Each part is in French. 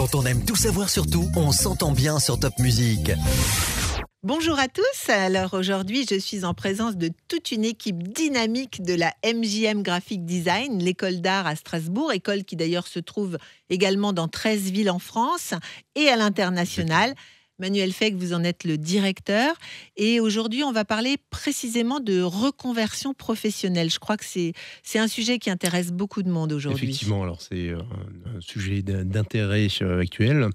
Quand on aime tout savoir sur tout, on s'entend bien sur Top Music. Bonjour à tous. Alors aujourd'hui, je suis en présence de toute une équipe dynamique de la MJM Graphic Design, l'école d'art à Strasbourg, école qui d'ailleurs se trouve également dans 13 villes en France et à l'international. Manuel Feck, vous en êtes le directeur. Et aujourd'hui, on va parler précisément de reconversion professionnelle. Je crois que c'est un sujet qui intéresse beaucoup de monde aujourd'hui. Effectivement, alors c'est un sujet d'intérêt actuel.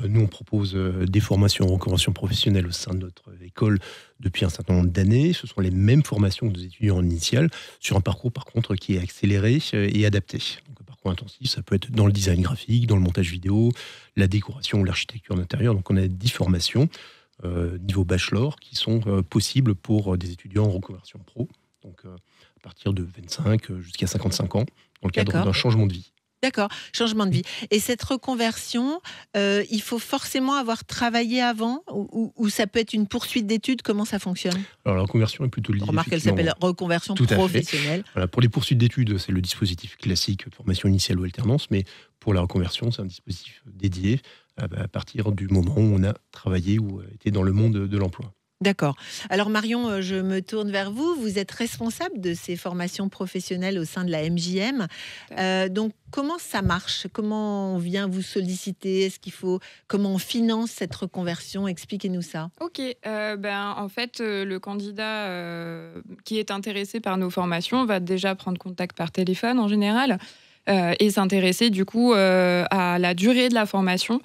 Nous, on propose des formations en reconversion professionnelle au sein de notre école depuis un certain nombre d'années. Ce sont les mêmes formations que nos étudiants en initiale, sur un parcours, par contre, qui est accéléré et adapté. Donc, un parcours intensif, ça peut être dans le design graphique, dans le montage vidéo, la décoration, l'architecture d'intérieur. Donc, on a 10 formations niveau bachelor qui sont possibles pour des étudiants en reconversion pro. Donc, à partir de 25 jusqu'à 55 ans, dans le cadre d'un changement de vie. D'accord, changement de vie. Et cette reconversion, il faut forcément avoir travaillé avant ou ça peut être une poursuite d'études? Comment ça fonctionne? Alors la reconversion est plutôt liée. Remarque qu'elle s'appelle reconversion professionnelle. Voilà, pour les poursuites d'études, c'est le dispositif classique, formation initiale ou alternance, mais pour la reconversion, c'est un dispositif dédié à partir du moment où on a travaillé ou été dans le monde de l'emploi. D'accord. Alors Marion, je me tourne vers vous. Vous êtes responsable de ces formations professionnelles au sein de la MJM. Donc, comment ça marche? Comment on vient vous solliciter? Comment on finance cette reconversion? Expliquez-nous ça. Ok. En fait, le candidat qui est intéressé par nos formations va déjà prendre contact par téléphone en général et s'intéresser du coup à la durée de la formation.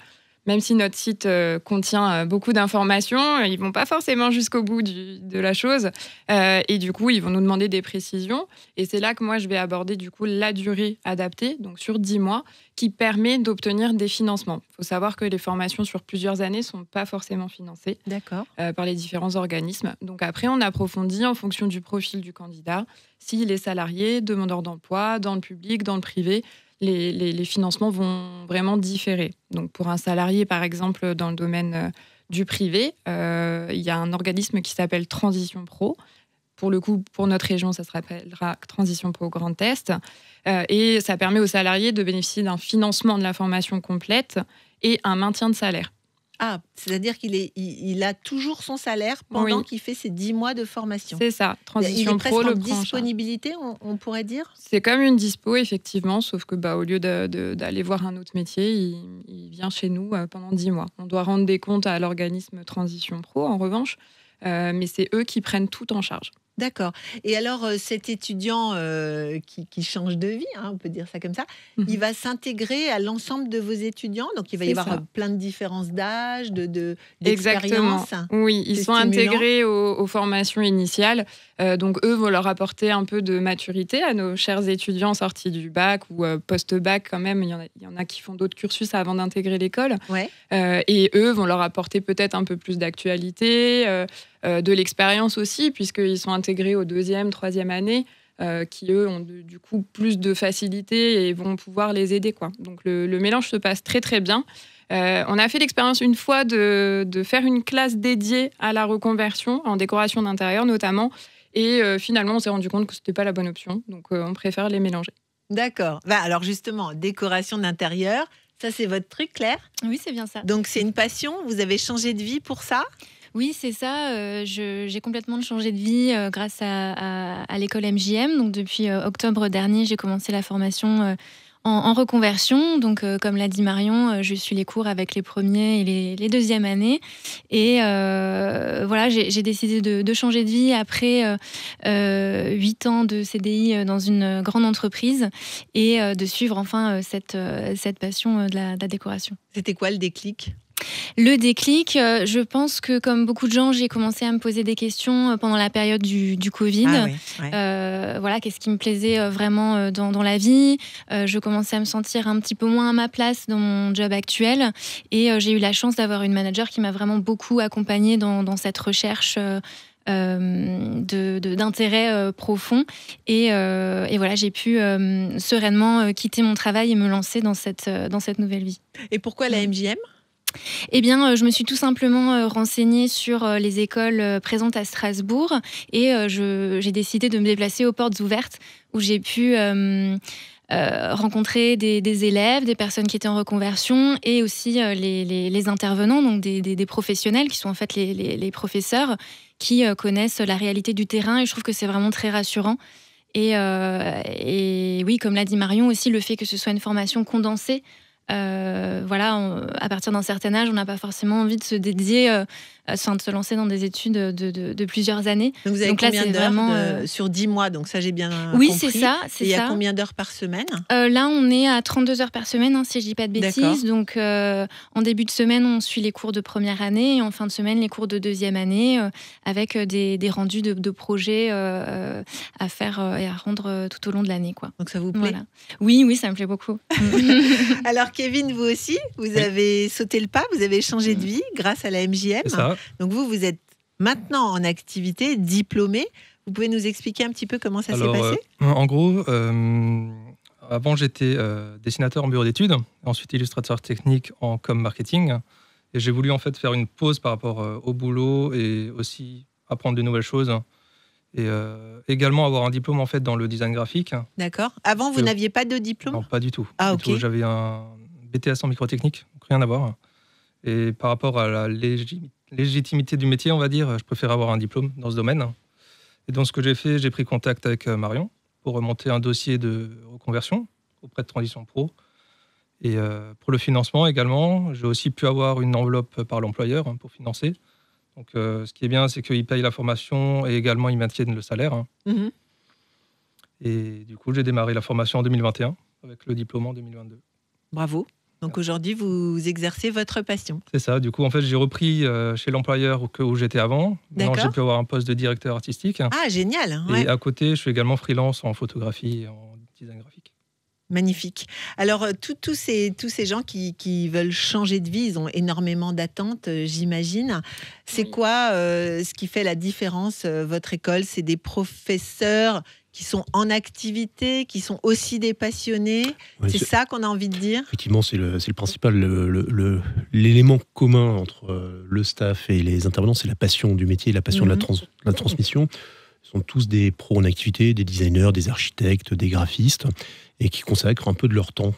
Même si notre site contient beaucoup d'informations, ils ne vont pas forcément jusqu'au bout de la chose. Et du coup, ils vont nous demander des précisions. Et c'est là que moi, je vais aborder du coup la durée adaptée, donc sur 10 mois, qui permet d'obtenir des financements. Il faut savoir que les formations sur plusieurs années ne sont pas forcément financées par les différents organismes. Donc après, on approfondit en fonction du profil du candidat, s'il est salarié, demandeur d'emploi, dans le public, dans le privé. Les financements vont vraiment différer. Donc pour un salarié, par exemple, dans le domaine du privé, il y a un organisme qui s'appelle Transition Pro. Pour le coup, pour notre région, ça se rappellera Transition Pro Grand Est. Et ça permet aux salariés de bénéficier d'un financement de la formation complète et un maintien de salaire. Ah, c'est-à-dire qu'il a toujours son salaire pendant qu'il fait ses 10 mois de formation. C'est ça, Transition Pro, il est presque en disponibilité, on pourrait dire. C'est comme une dispo, effectivement, sauf que au lieu d'aller voir un autre métier, il vient chez nous pendant 10 mois. On doit rendre des comptes à l'organisme Transition Pro, en revanche, mais c'est eux qui prennent tout en charge. D'accord. Et alors, cet étudiant qui change de vie, on peut dire ça comme ça, il va s'intégrer à l'ensemble de vos étudiants. Donc, il va y avoir plein de différences d'âge, d'expérience. Exactement. Oui, ils sont intégrés aux formations initiales. Donc, eux vont leur apporter un peu de maturité à nos chers étudiants sortis du bac ou post-bac quand même. Il y en a qui font d'autres cursus avant d'intégrer l'école. Ouais. Et eux vont leur apporter peut-être un peu plus d'actualité, de l'expérience aussi, puisqu'ils sont intégrés aux 2e, 3e année, qui, eux, ont du coup plus de facilité et vont pouvoir les aider, quoi. Donc, le mélange se passe très, très bien. On a fait l'expérience une fois de faire une classe dédiée à la reconversion, en décoration d'intérieur notamment, et finalement, on s'est rendu compte que ce n'était pas la bonne option. Donc, on préfère les mélanger. D'accord. Alors, justement, décoration d'intérieur, ça, c'est votre truc, Claire? Oui, c'est bien ça. Donc, c'est une passion? Vous avez changé de vie pour ça? Oui, c'est ça. J'ai complètement changé de vie grâce à l'école MJM. Donc, depuis octobre dernier, j'ai commencé la formation en reconversion. Donc, comme l'a dit Marion, je suis les cours avec les premiers et les 2e années. Et voilà, j'ai décidé de changer de vie après 8 ans de CDI dans une grande entreprise et de suivre enfin cette passion de la décoration. C'était quoi le déclic ? Le déclic, je pense que comme beaucoup de gens, j'ai commencé à me poser des questions pendant la période du Covid. Voilà, qu'est-ce qui me plaisait vraiment dans la vie. Je commençais à me sentir un petit peu moins à ma place dans mon job actuel. Et j'ai eu la chance d'avoir une manager qui m'a vraiment beaucoup accompagnée dans cette recherche d'intérêt profond. Et voilà, j'ai pu sereinement quitter mon travail et me lancer dans cette nouvelle vie. Et pourquoi la MJM ? Eh bien, je me suis tout simplement renseignée sur les écoles présentes à Strasbourg et j'ai décidé de me déplacer aux Portes Ouvertes où j'ai pu rencontré des élèves, des personnes qui étaient en reconversion et aussi les intervenants, donc des professionnels qui sont en fait les professeurs qui connaissent la réalité du terrain, et je trouve que c'est vraiment très rassurant. Et oui, comme l'a dit Marion aussi, le fait que ce soit une formation condensée, à partir d'un certain âge, on n'a pas forcément envie de se dédier, de se lancer dans des études de plusieurs années. Donc vous avez combien d'heures sur 10 mois? Donc ça, j'ai bien oui, compris. c'est ça. Et il y a combien d'heures par semaine? Là, on est à 32 heures par semaine, si je ne dis pas de bêtises. Donc en début de semaine, on suit les cours de première année et en fin de semaine, les cours de deuxième année avec des rendus de projets à faire et à rendre tout au long de l'année, quoi. Donc ça vous plaît? Voilà. Oui, ça me plaît beaucoup. Alors Kevin, vous aussi, vous avez sauté le pas, vous avez changé de vie grâce à la MJM. C'est ça. Donc vous êtes maintenant en activité, diplômé. Vous pouvez nous expliquer un petit peu comment ça s'est passé? En gros, avant j'étais dessinateur en bureau d'études, ensuite illustrateur technique en com marketing. Et j'ai voulu en fait faire une pause par rapport au boulot et aussi apprendre de nouvelles choses. Et également avoir un diplôme en fait dans le design graphique. D'accord. Avant, vous n'aviez pas de diplôme? Non, pas du tout. Ah, ok. J'avais un BTS en microtechnique, donc rien à voir. Et par rapport à la légitimité du métier, on va dire, je préfère avoir un diplôme dans ce domaine. Et donc ce que j'ai fait, j'ai pris contact avec Marion pour remonter un dossier de reconversion auprès de Transition Pro. Et pour le financement également, j'ai aussi pu avoir une enveloppe par l'employeur pour financer. Donc, ce qui est bien, c'est qu'ils payent la formation et également ils maintiennent le salaire. Mmh. Et du coup, j'ai démarré la formation en 2021 avec le diplôme en 2022. Bravo. Donc aujourd'hui, vous exercez votre passion. C'est ça. Du coup, en fait, j'ai repris chez l'employeur où j'étais avant. Maintenant, j'ai pu avoir un poste de directeur artistique. Ah, génial. Ouais. Et à côté, je suis également freelance en photographie et en design graphique. Magnifique. Alors, tous ces gens qui veulent changer de vie, ils ont énormément d'attentes, j'imagine. C'est quoi ce qui fait la différence, votre école? C'est des professeurs qui sont en activité, qui sont aussi des passionnés. Oui, c'est ça qu'on a envie de dire? Effectivement, c'est le principal. L'élément commun entre le staff et les intervenants, c'est la passion du métier, la passion de la transmission. Ils sont tous des pros en activité, des designers, des architectes, des graphistes, et qui consacrent un peu de leur temps,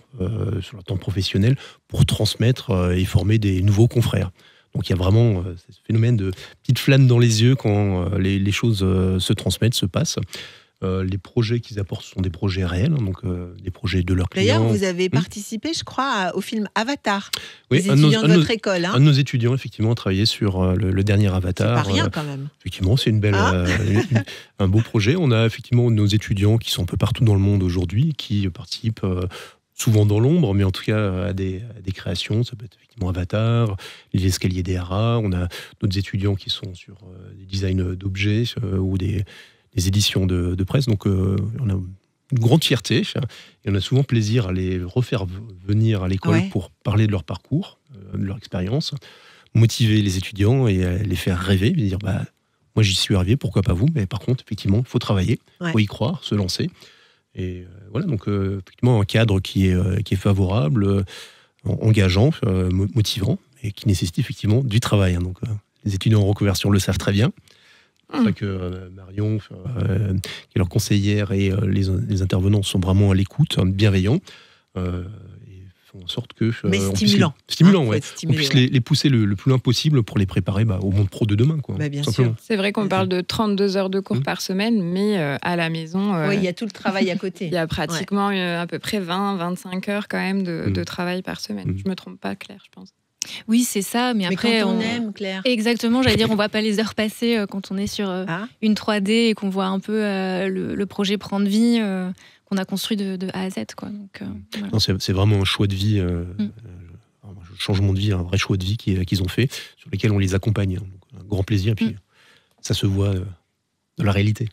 sur leur temps professionnel, pour transmettre et former des nouveaux confrères. Donc il y a vraiment ce phénomène de petite flamme dans les yeux quand les choses se transmettent, se passent. Les projets qu'ils apportent sont des projets réels, donc des projets de leurs clients. D'ailleurs, vous avez participé, je crois, au film Avatar. Oui, les étudiants de votre école. Un de nos étudiants, effectivement, a travaillé sur le dernier Avatar. C'est pas rien, quand même. Effectivement, c'est une belle, un beau projet. On a effectivement nos étudiants qui sont un peu partout dans le monde aujourd'hui, qui participent souvent dans l'ombre, mais en tout cas à des créations. Ça peut être effectivement Avatar, les escaliers des haras. On a d'autres étudiants qui sont sur des designs d'objets ou des éditions de presse. Donc on a une grande fierté et on a souvent plaisir à les refaire venir à l'école pour parler de leur parcours, de leur expérience, motiver les étudiants et les faire rêver, dire moi j'y suis arrivé, pourquoi pas vous? Mais par contre, effectivement, il faut travailler, il faut y croire, se lancer. Et voilà, donc effectivement un cadre qui est favorable, engageant, motivant, et qui nécessite effectivement du travail. Donc les étudiants en reconversion le savent très bien. C'est pour ça que Marion, qui est leur conseillère, et les intervenants sont vraiment à l'écoute, bienveillants, et font en sorte que... Mais stimulant. On puisse les pousser le plus loin possible pour les préparer au monde pro de demain. Bien sûr. C'est vrai qu'on parle de 32 heures de cours par semaine, mais à la maison... Oui, il y a tout le travail à côté. Il y a pratiquement à peu près 20-25 heures quand même de travail par semaine. Je ne me trompe pas, Claire, je pense. Oui, c'est ça, mais après... quand on aime, Claire. Exactement, j'allais dire, on ne voit pas les heures passer quand on est sur une 3D et qu'on voit un peu le projet prendre vie, qu'on a construit de A à Z. Quoi. Donc, voilà. Non, c'est vraiment un choix de vie, un changement de vie, un vrai choix de vie qu'ils ont fait, sur lesquels on les accompagne. Donc, un grand plaisir, et puis ça se voit dans la réalité.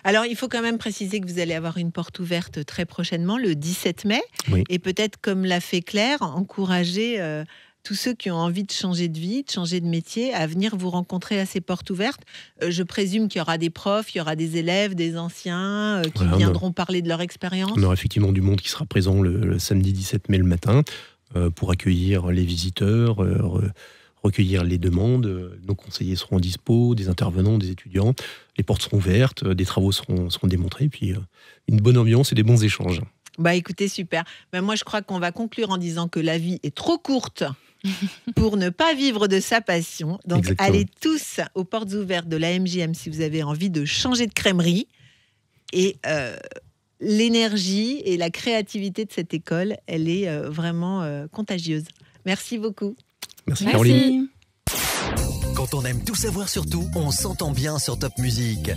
Alors, il faut quand même préciser que vous allez avoir une porte ouverte très prochainement, le 17 mai, et peut-être, comme l'a fait Claire, encourager... tous ceux qui ont envie de changer de vie, de changer de métier, à venir vous rencontrer à ces portes ouvertes. Je présume qu'il y aura des profs, il y aura des élèves, des anciens qui viendront parler de leur expérience. On aura effectivement du monde qui sera présent le samedi 17 mai le matin pour accueillir les visiteurs, recueillir les demandes. Nos conseillers seront en dispo, des intervenants, des étudiants. Les portes seront ouvertes, des travaux seront démontrés, puis une bonne ambiance et des bons échanges. Bah écoutez, super. Ben, moi, je crois qu'on va conclure en disant que la vie est trop courte pour ne pas vivre de sa passion. Donc, Exactement. allez tous aux portes ouvertes de la MJM si vous avez envie de changer de crèmerie. Et l'énergie et la créativité de cette école, elle est vraiment contagieuse. Merci beaucoup. Merci Caroline. Merci. Quand on aime tout savoir sur tout, on s'entend bien sur Top Music.